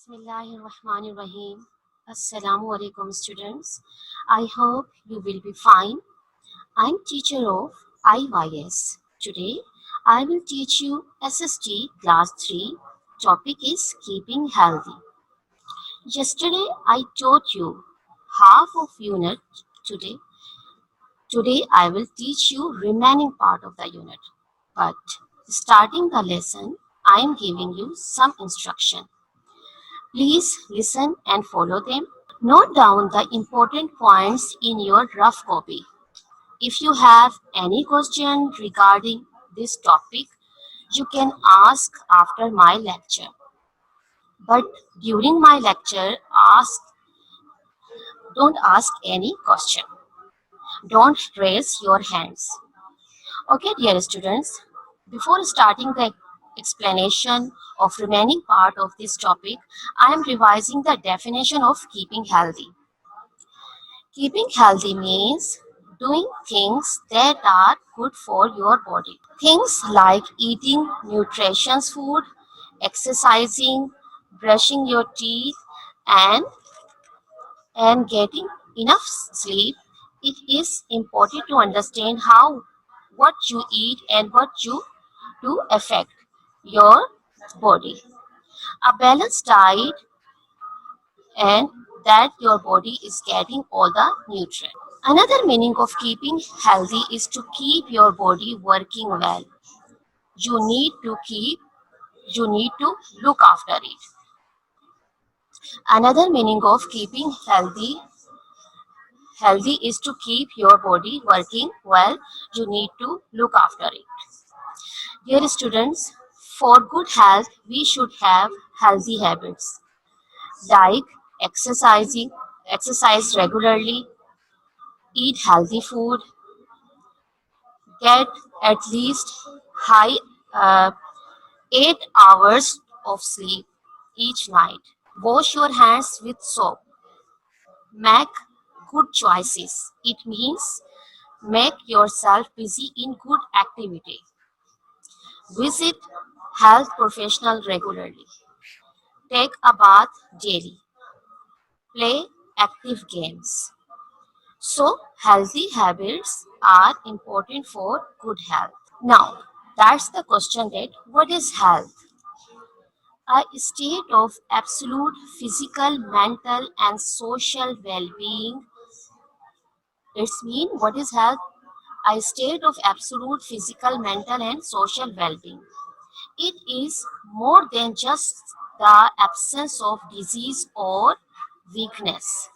Bismillahirrahmanirrahim. Assalamu alaikum students. I hope you will be fine. I'm teacher of IYS. Today I will teach you SST class 3. Topic is keeping healthy. Yesterday I taught you half of unit. Today today I will teach you remaining part of the unit. But starting the lesson I am giving you some instruction. Please listen and follow them. Note down the important points in your rough copy. If you have any question regarding this topic, you can ask after my lecture. But during my lecture, don't ask any question. Don't raise your hands. Okay, dear students, before starting the explanation of remaining part of this topic, I am revising the definition of keeping healthy. Keeping healthy means doing things that are good for your body. Things like eating nutritious food, exercising, brushing your teeth, and, and getting enough sleep. It is important to understand how what you eat and what you do affect your body. A balanced diet and that your body is getting all the nutrients. Another meaning of keeping healthy is to keep your body working well. You need to keep, you need to look after it. Another meaning of keeping healthy is to keep your body working well. You need to look after it. Dear students, for good health, we should have healthy habits like exercise regularly, eat healthy food, get at least high uh, 8 hours of sleep each night. Wash your hands with soap. Make good choices. It means make yourself busy in good activity. Visit health professional regularly. Take a bath daily. Play active games. So, healthy habits are important for good health. Now, that's the question that what is health? A state of absolute physical, mental, and social well-being. It's mean what is health? A state of absolute physical, mental, and social well-being. It is more than just the absence of disease or weakness.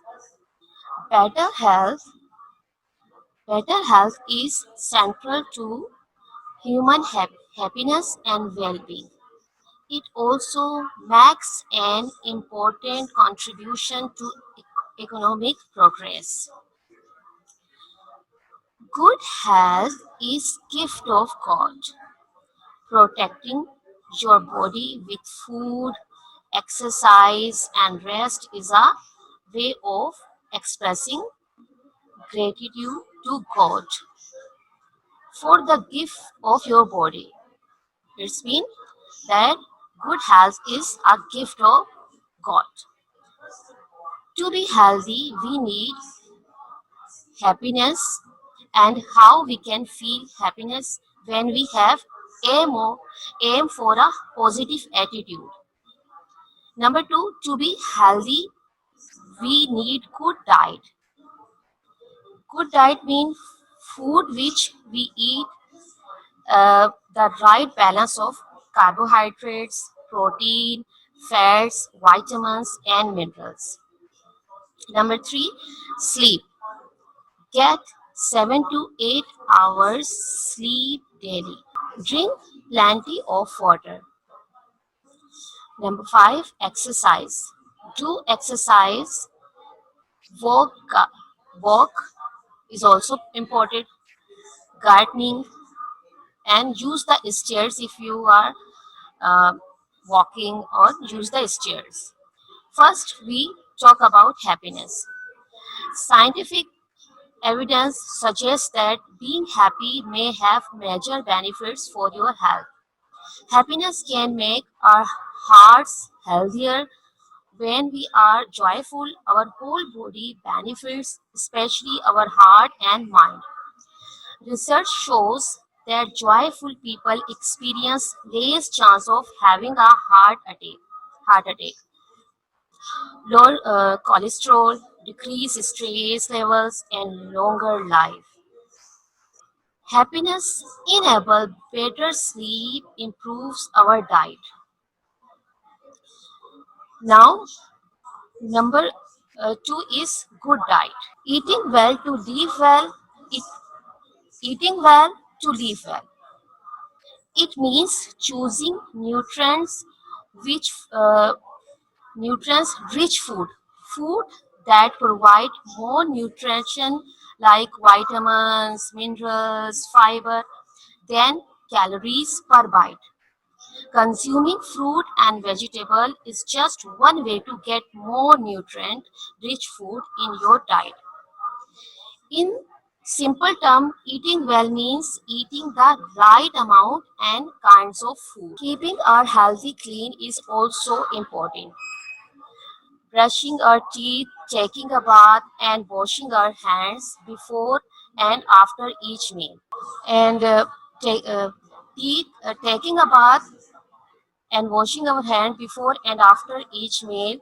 Better health, better health is central to human happiness and well-being. It also makes an important contribution to economic progress. Good health is gift of God. Protecting your body with food, exercise and rest is a way of expressing gratitude to God for the gift of your body. It's mean that good health is a gift of God. To be healthy, we need happiness and how we can feel happiness when we have aim for a positive attitude. Number two, to be healthy, we need good diet. Good diet means food which we eat the right balance of carbohydrates, protein, fats, vitamins, and minerals. Number three, sleep. Get 7 to 8 hours sleep daily. Drink plenty of water. Number 5, exercise. Do exercise. Walk, walk is also important. Gardening and use the stairs if you are uh, walking or use the stairs. First, we talk about happiness. Scientific evidence suggests that being happy may have major benefits for your health. Happiness can make our hearts healthier, When we are joyful, our whole body benefits, especially our heart and mind. Research shows that joyful people experience less chance of having a heart attack, lower cholesterol, decreased stress levels, and longer life. Happiness enables better sleep, improves our diet. Now, number two is good diet. Eating well to live well. It, eating well to live well. It means choosing which nutrients-rich food that provide more nutrition like vitamins, minerals, fiber than calories per bite. Consuming fruit and vegetable is just one way to get more nutrient-rich food in your diet. In simple terms, eating well means eating the right amount and kinds of food. Keeping our healthy clean is also important. Brushing our teeth, taking a bath, and washing our hands before and after each meal. And taking a bath and washing our hand before and after each meal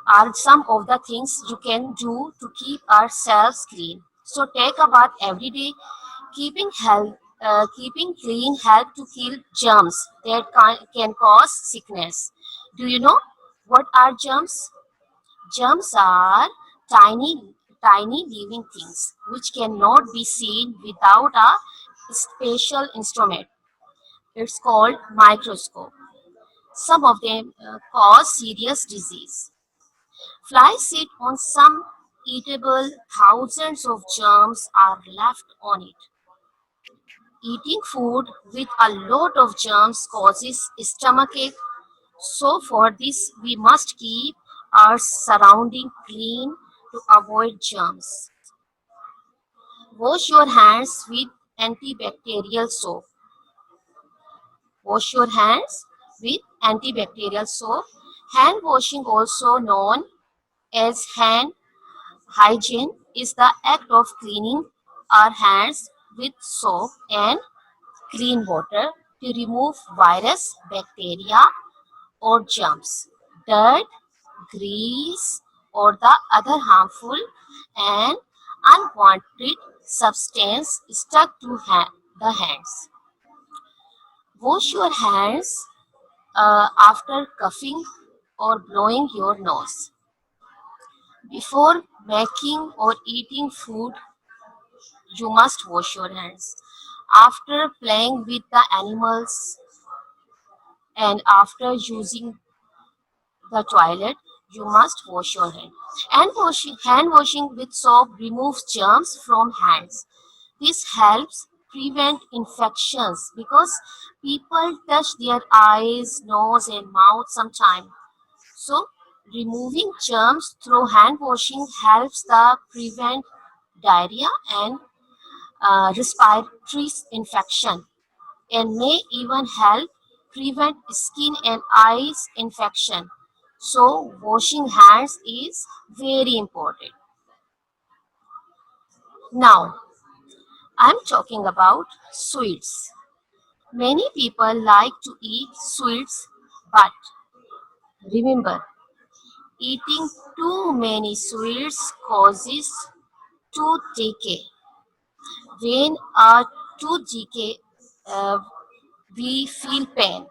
are some of the things you can do to keep ourselves clean. So take a bath every day. Keeping clean help to kill germs that can cause sickness. Do you know what are germs? Germs are tiny, tiny living things which cannot be seen without a special instrument. It's called microscope. Some of them cause serious disease. Flies sit on some eatable, thousands of germs are left on it. Eating food with a lot of germs causes stomachache. So for this, we must keep our surrounding clean to avoid germs. Wash your hands with antibacterial soap. Wash your hands with antibacterial soap. Hand washing, also known as hand hygiene, is the act of cleaning our hands with soap and clean water to remove virus, bacteria, or germs, dirt, grease, or the other harmful and unwanted substance stuck to the hands. Wash your hands after coughing or blowing your nose. Before making or eating food, you must wash your hands. After playing with the animals and after using the toilet, you must wash your hand. Hand washing with soap removes germs from hands. This helps prevent infections because people touch their eyes, nose, and mouth sometimes. So, removing germs through hand washing helps the prevent diarrhea and respiratory infection and may even help prevent skin and eyes infection. So washing hands is very important. Now I'm talking about sweets. Many people like to eat sweets, but remember, eating too many sweets causes tooth decay. When our tooth decay, uh, we feel pain.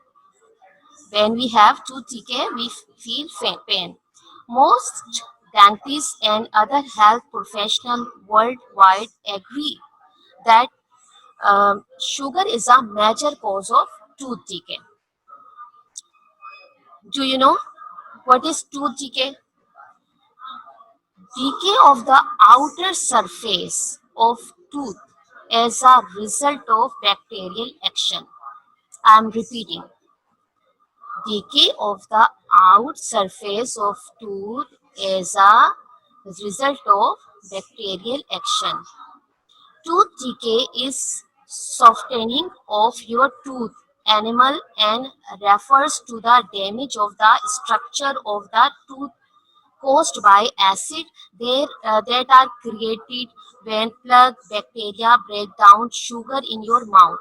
When we have tooth decay, we feel pain. Most dentists and other health professionals worldwide agree that sugar is a major cause of tooth decay. Do you know what is tooth decay? Decay of the outer surface of tooth as a result of bacterial action. I am repeating. Decay of the out surface of tooth is a result of bacterial action. Tooth decay is softening of your tooth animal and refers to the damage of the structure of the tooth caused by acid that are created when plaque bacteria break down sugar in your mouth.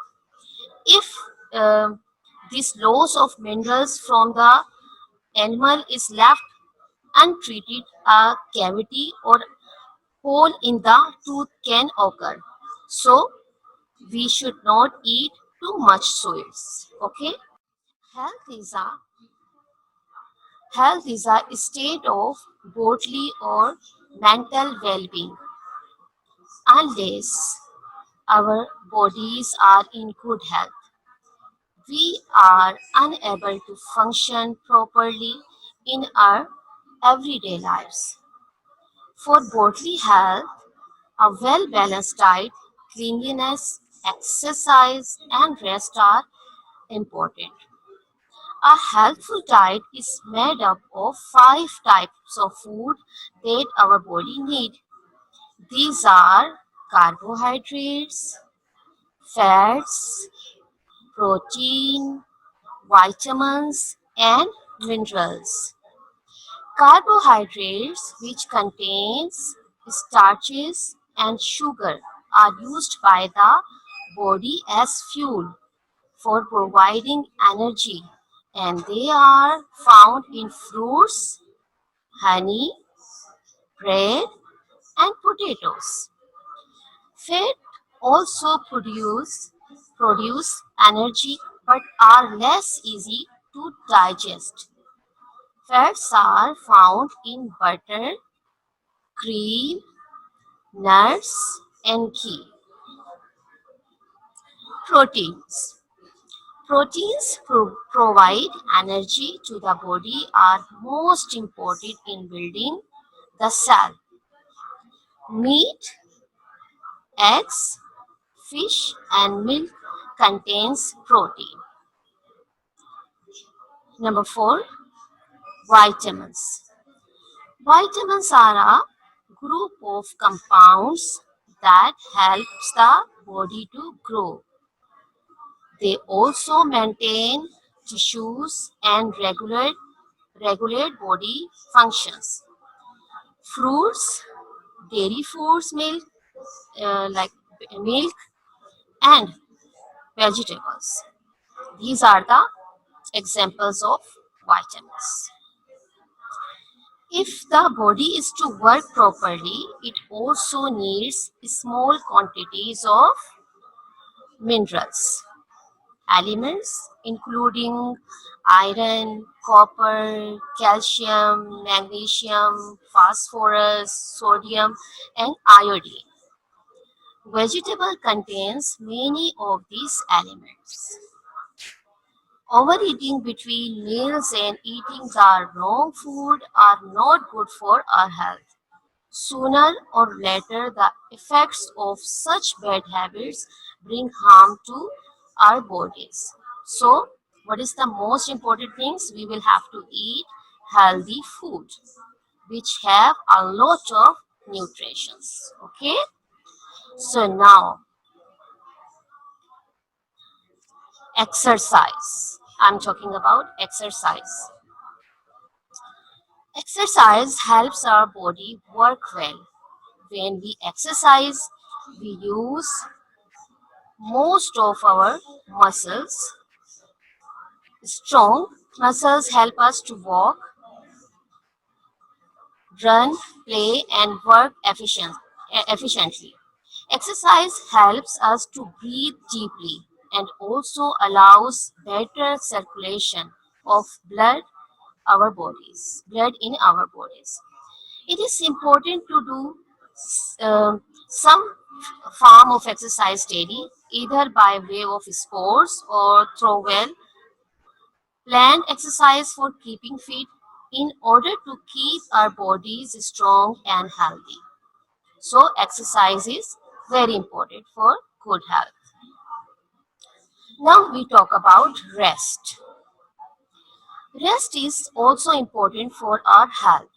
If this loss of minerals from the animal is left untreated, a cavity or hole in the tooth can occur. So we should not eat too much sweets. Okay. Health is a health is a state of bodily or mental well-being. Unless our bodies are in good health, we are unable to function properly in our everyday lives. For bodily health, a well-balanced diet, cleanliness, exercise, and rest are important. A healthful diet is made up of five types of food that our body needs. These are carbohydrates, fats, protein, vitamins, and minerals. Carbohydrates, which contains starches and sugar, are used by the body as fuel for providing energy, and they are found in fruits, honey, bread, and potatoes. Fat also produce energy but are less easy to digest. Fats are found in butter, cream, nuts, and ghee. Proteins. Proteins provide energy to the body are most important in building the cell. Meat, eggs, fish, and milk contains protein. Number 4, vitamins. Vitamins are a group of compounds that helps the body to grow. They also maintain tissues and regulate body functions. Fruits, dairy foods, like milk, and vegetables. These are the examples of vitamins. If the body is to work properly, it also needs small quantities of minerals. Elements including iron, copper, calcium, magnesium, phosphorus, sodium, and iodine. Vegetable contains many of these elements. Overeating between meals and eating the wrong food are not good for our health. Sooner or later, the effects of such bad habits bring harm to our bodies. So, what is the most important things? We will have to eat healthy food which have a lot of nutrients. Okay. So now, exercise. I'm talking about exercise. Exercise helps our body work well. When we exercise, we use most of our muscles. Strong muscles help us to walk, run, play, and work efficiently. Exercise helps us to breathe deeply and also allows better circulation of blood in our bodies. It is important to do some form of exercise daily, either by way of sports or through planned exercise for keeping fit in order to keep our bodies strong and healthy. So exercise is very important for good health. Now we talk about rest. Rest is also important for our health.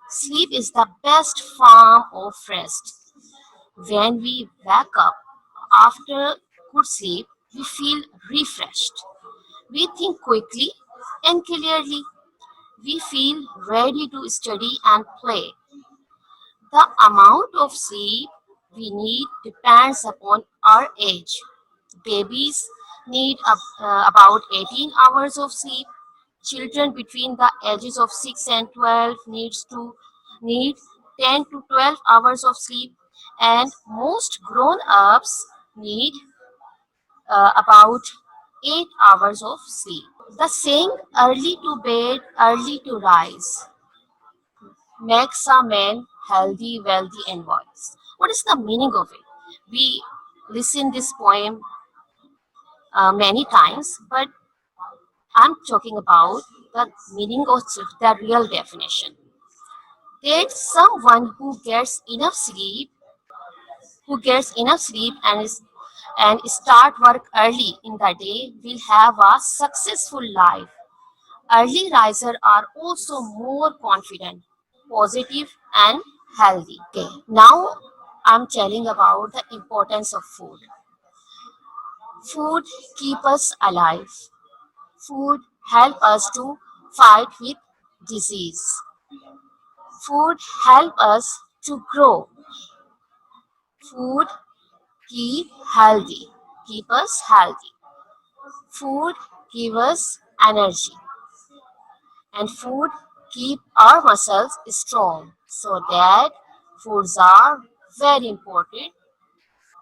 Sleep is the best form of rest. When we wake up after good sleep, we feel refreshed. We think quickly and clearly. We feel ready to study and play. The amount of sleep we need depends upon our age. Babies need about 18 hours of sleep. Children between the ages of 6 and 12 need 10 to 12 hours of sleep, and most grown-ups need about 8 hours of sleep. The saying early to bed, early to rise makes a man healthy, wealthy, and wise. What is the meaning of it? We listen this poem many times, but I'm talking about the meaning of the real definition. That someone who gets enough sleep and start work early in the day will have a successful life. Early risers are also more confident, positive, and healthy. Okay, now I'm telling about the importance of food. Food keep us alive. Food help us to fight with disease. Food help us to grow. Food keep healthy. Keep us healthy. Food give us energy. And food keep our muscles strong. So that foods are very important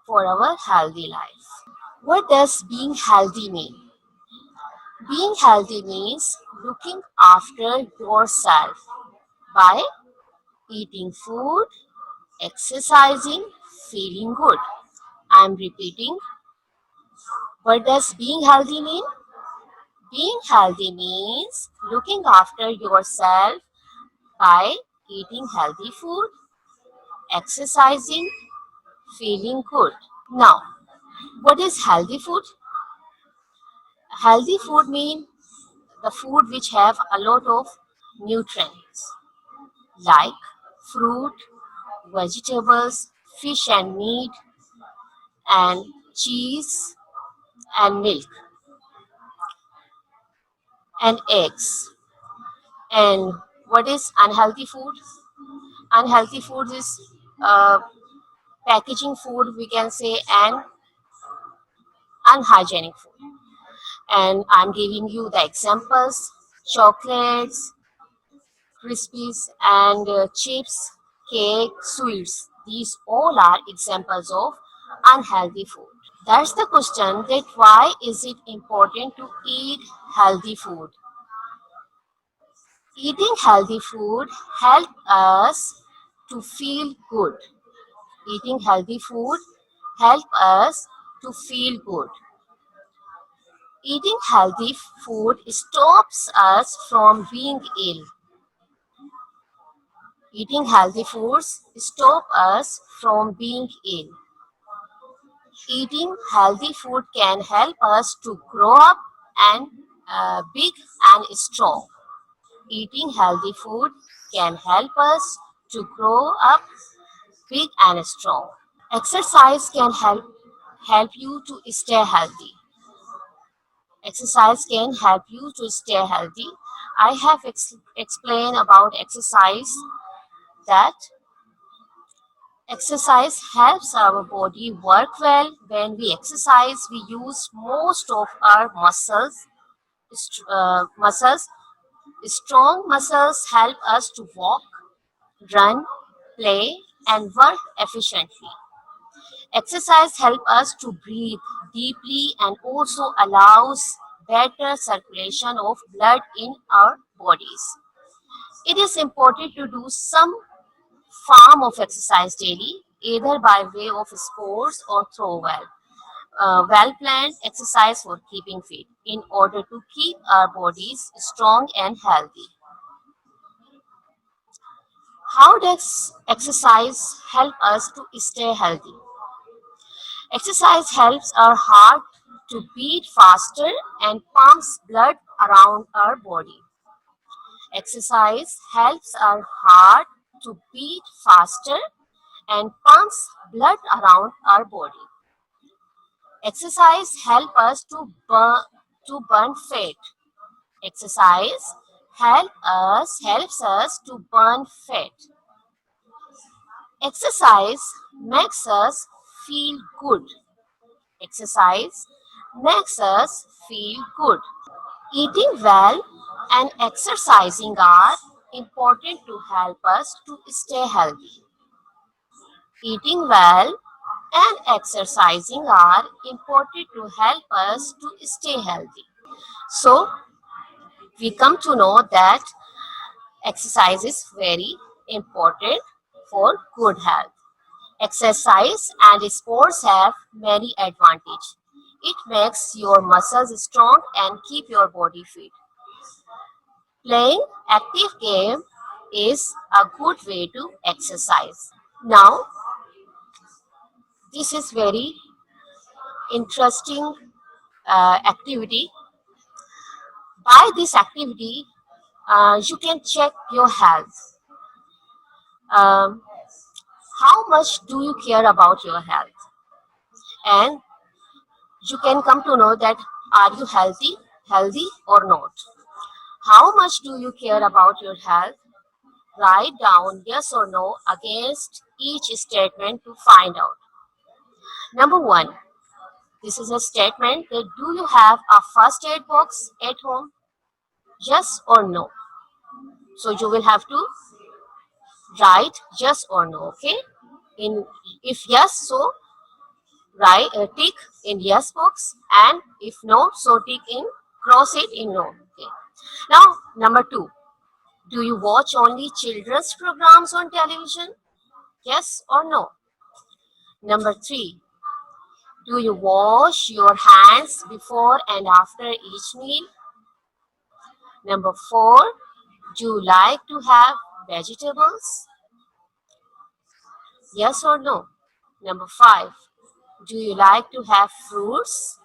for our healthy life. What does being healthy mean? Being healthy means looking after yourself by eating food, exercising, feeling good. I'm repeating. What does being healthy mean? Being healthy means looking after yourself by eating healthy food, exercising, feeling good. Now, what is healthy food? Healthy food means the food which have a lot of nutrients like fruit, vegetables, fish and meat, and cheese and milk and eggs. And what is unhealthy food? Unhealthy food is uh, packaging food, we can say, and unhygienic food. And I'm giving you the examples: chocolates, crispies, and chips, cake, sweets. These all are examples of unhealthy food. That's the question, that why is it important to eat healthy food? Eating healthy food help us to feel good. Eating healthy food help us to feel good. Eating healthy food stops us from being ill. Eating healthy foods stop us from being ill. Eating healthy food can help us to grow up and big and strong. Eating healthy food can help us to grow up big and strong. Exercise can help you to stay healthy. Exercise can help you to stay healthy. I have explained about exercise, that exercise helps our body work well. When we exercise, we use most of our muscles. Strong muscles help us to walk, run, play, and work efficiently. Exercise helps us to breathe deeply and also allows better circulation of blood in our bodies. It is important to do some form of exercise daily, either by way of sports or through well-planned exercise for keeping fit, in order to keep our bodies strong and healthy. How does exercise help us to stay healthy? Exercise helps our heart to beat faster and pumps blood around our body. Exercise helps our heart to beat faster and pumps blood around our body. Exercise help us to burn fat. Exercise helps us to burn fat. Exercise makes us feel good. Exercise makes us feel good. Eating well and exercising are important to help us to stay healthy. Eating well and exercising are important to help us to stay healthy. So, we come to know that exercise is very important for good health. Exercise and sports have many advantages. It makes your muscles strong and keep your body fit. Playing active game is a good way to exercise. Now, this is very interesting activity. By this activity, you can check your health. Um, how much do you care about your health? And you can come to know that are you healthy or not? How much do you care about your health? Write down yes or no against each statement to find out. Number one, this is a statement that do you have a first aid box at home? Yes or no. So you will have to write yes or no. Okay. In if yes, so write tick in yes box, and if no, so tick in cross it in no. Okay. Now number two, do you watch only children's programs on television? Yes or no. Number three, do you wash your hands before and after each meal? Number four, do you like to have vegetables? Yes or no? Number five, do you like to have fruits?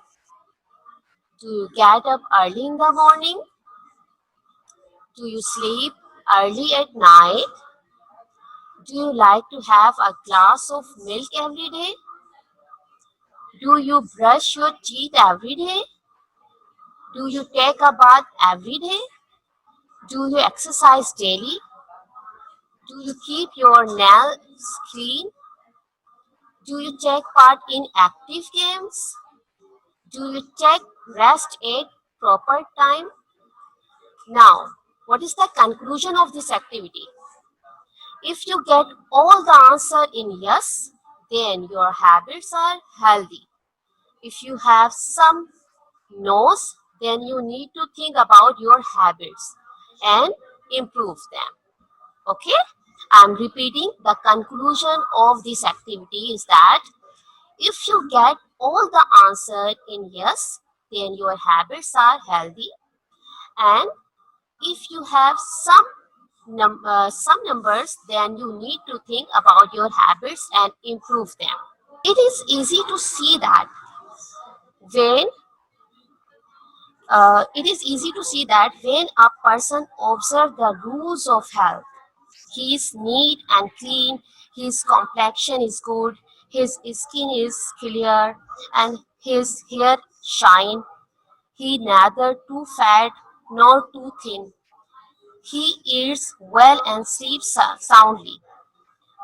Do you get up early in the morning? Do you sleep early at night? Do you like to have a glass of milk every day? Do you brush your teeth every day? Do you take a bath every day? Do you exercise daily? Do you keep your nails clean? Do you take part in active games? Do you take rest at proper time? Now, what is the conclusion of this activity? If you get all the answer in yes, then your habits are healthy. If you have some no's, then you need to think about your habits and improve them. Okay? I'm repeating the conclusion of this activity is that if you get all the answer in yes, then your habits are healthy, and if you have some numbers, then you need to think about your habits and improve them. It is easy to see that when when a person observes the rules of health, he is neat and clean, his complexion is good, his skin is clear, and his hair shine. He neither too fat nor too thin. He eats well and sleeps soundly.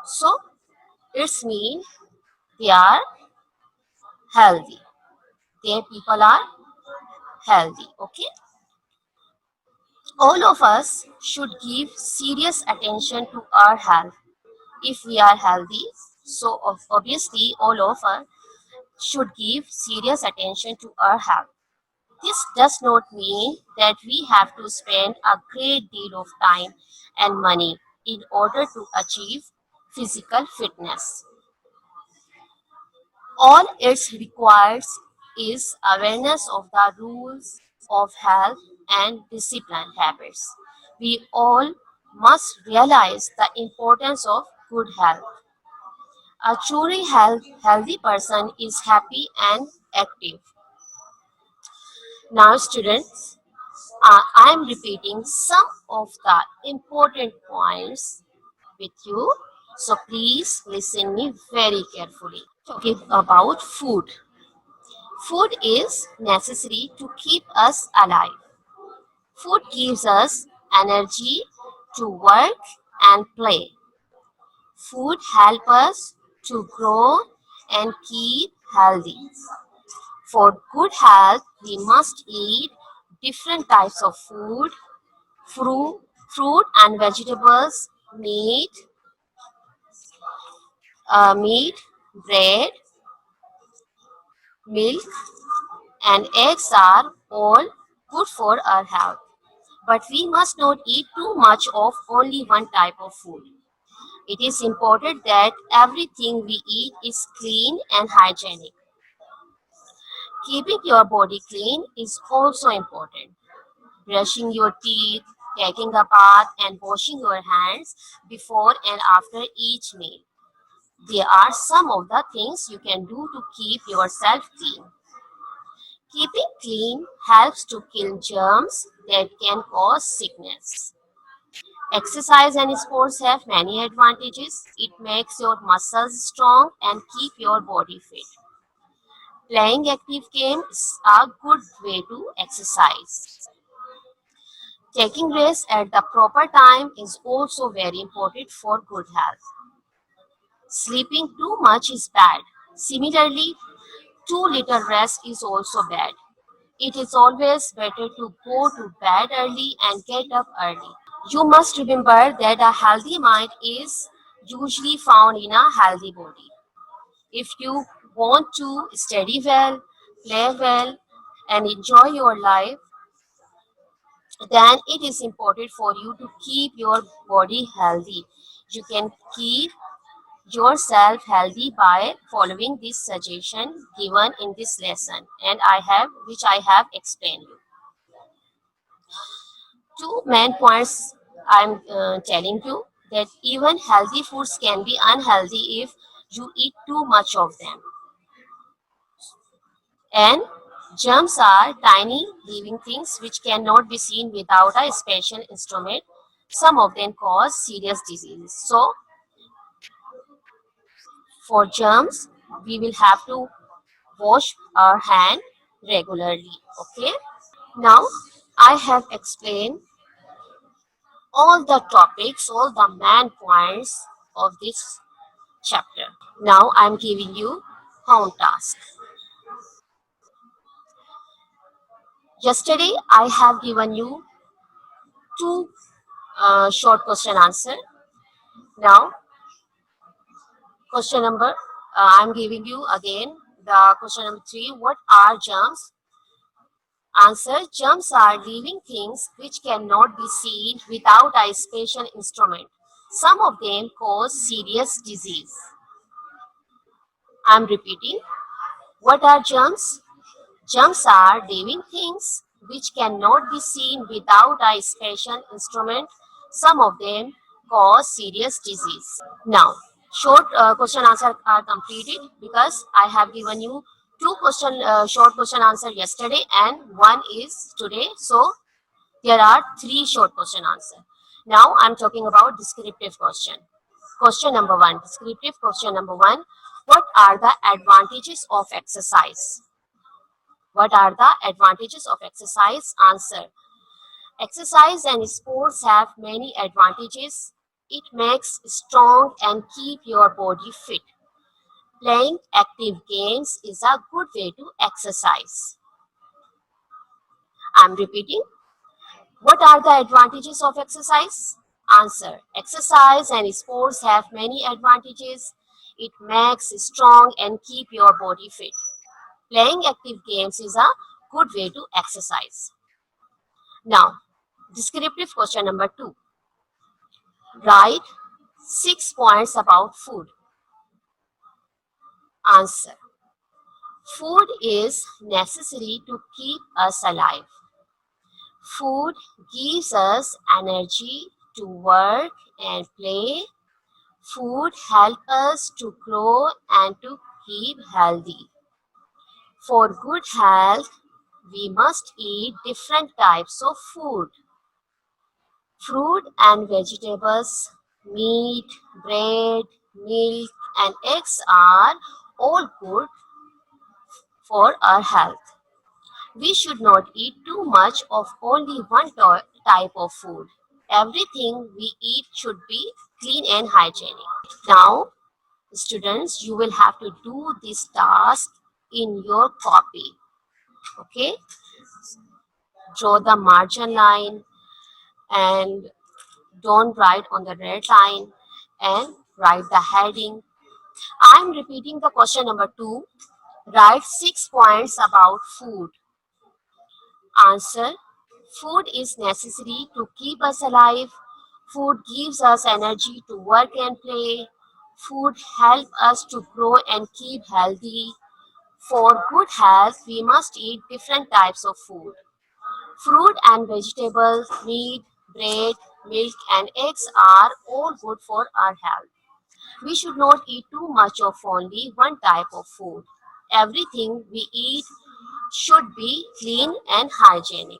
So it's mean they are healthy. Their people are healthy. Okay. All of us should give serious attention to our health if we are healthy. So obviously all of us should give serious attention to our health. This does not mean that we have to spend a great deal of time and money in order to achieve physical fitness. All it requires is awareness of the rules of health and disciplined habits. We all must realize the importance of good health. A truly healthy person is happy and active. Now, students, I am repeating some of the important points with you. So please listen me very carefully. Talking about food. Food is necessary to keep us alive. Food gives us energy to work and play. Food helps us to grow and keep healthy. For good health, we must eat different types of food, fruit, fruit and vegetables, meat, bread, milk, and eggs are all good for our health. But we must not eat too much of only one type of food. It is important that everything we eat is clean and hygienic. Keeping your body clean is also important. Brushing your teeth, taking a bath, and washing your hands before and after each meal. There are some of the things you can do to keep yourself clean. Keeping clean helps to kill germs that can cause sickness. Exercise and sports have many advantages. It makes your muscles strong and keep your body fit. Playing active games is a good way to exercise. Taking rest at the proper time is also very important for good health. Sleeping too much is bad. Similarly, too little rest is also bad. It is always better to go to bed early and get up early. You must remember that a healthy mind is usually found in a healthy body. If you want to study well, play well, and enjoy your life, then it is important for you to keep your body healthy. You can keep yourself healthy by following this suggestion given in this lesson and I have explained you. Two main points I'm telling you that even healthy foods can be unhealthy if you eat too much of them. And germs are tiny living things which cannot be seen without a special instrument. Some of them cause serious diseases. So, for germs, we will have to wash our hand regularly. Okay. Now, I have explained all the topics, all the main points of this chapter. Now, I'm giving you home task. Yesterday, I have given you two short question answer. Now, question number, I'm giving you again the question number 3. What are germs? Answer, germs are living things which cannot be seen without a special instrument. Some of them cause serious disease. I'm repeating. What are germs? Germs are living things which cannot be seen without a special instrument. Some of them cause serious disease. Now, short question answer are completed because I have given you two short question answer yesterday and one is today. So there are three short question answer. Now I'm talking about descriptive question. Question number 1. Descriptive question number 1. What are the advantages of exercise? What are the advantages of exercise? Answer. Exercise and sports have many advantages. It makes strong and keep your body fit. Playing active games is a good way to exercise. I'm repeating. What are the advantages of exercise? Answer. Exercise and sports have many advantages. It makes strong and keep your body fit. Playing active games is a good way to exercise. Now, descriptive question number 2. Write 6 points about food. Answer. Food is necessary to keep us alive. Food gives us energy to work and play. Food helps us to grow and to keep healthy. For good health, we must eat different types of food. Fruit and vegetables, meat, bread, milk, and eggs are all good for our health. We should not eat too much of only one type of food. Everything we eat should be clean and hygienic. Now, students, you will have to do this task in your copy. Okay? Draw the margin line and don't write on the red line and write the heading. I'm repeating the question number 2. Write 6 points about food. Answer: food is necessary to keep us alive. Food gives us energy to work and play. Food helps us to grow and keep healthy. For good health, we must eat different types of food. Fruit and vegetables, meat, bread, milk, and eggs are all good for our health. We should not eat too much of only one type of food. Everything we eat should be clean and hygienic.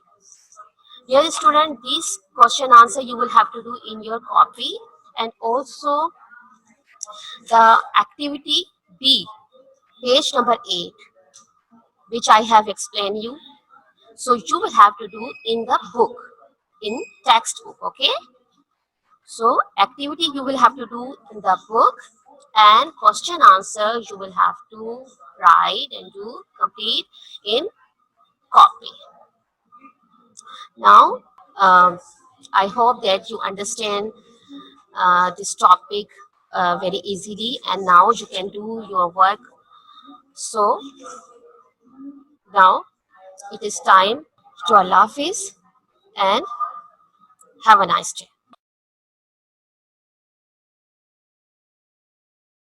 Dear student, this question answer you will have to do in your copy, and also the activity B, page number 8, which I have explained you. So you will have to do in the book, in textbook, okay? So activity you will have to do in the book, and question answer you will have to write and do complete in copy. Now, I hope that you understand this topic very easily, and now you can do your work. So now it is time to Allah Hafiz and have a nice day.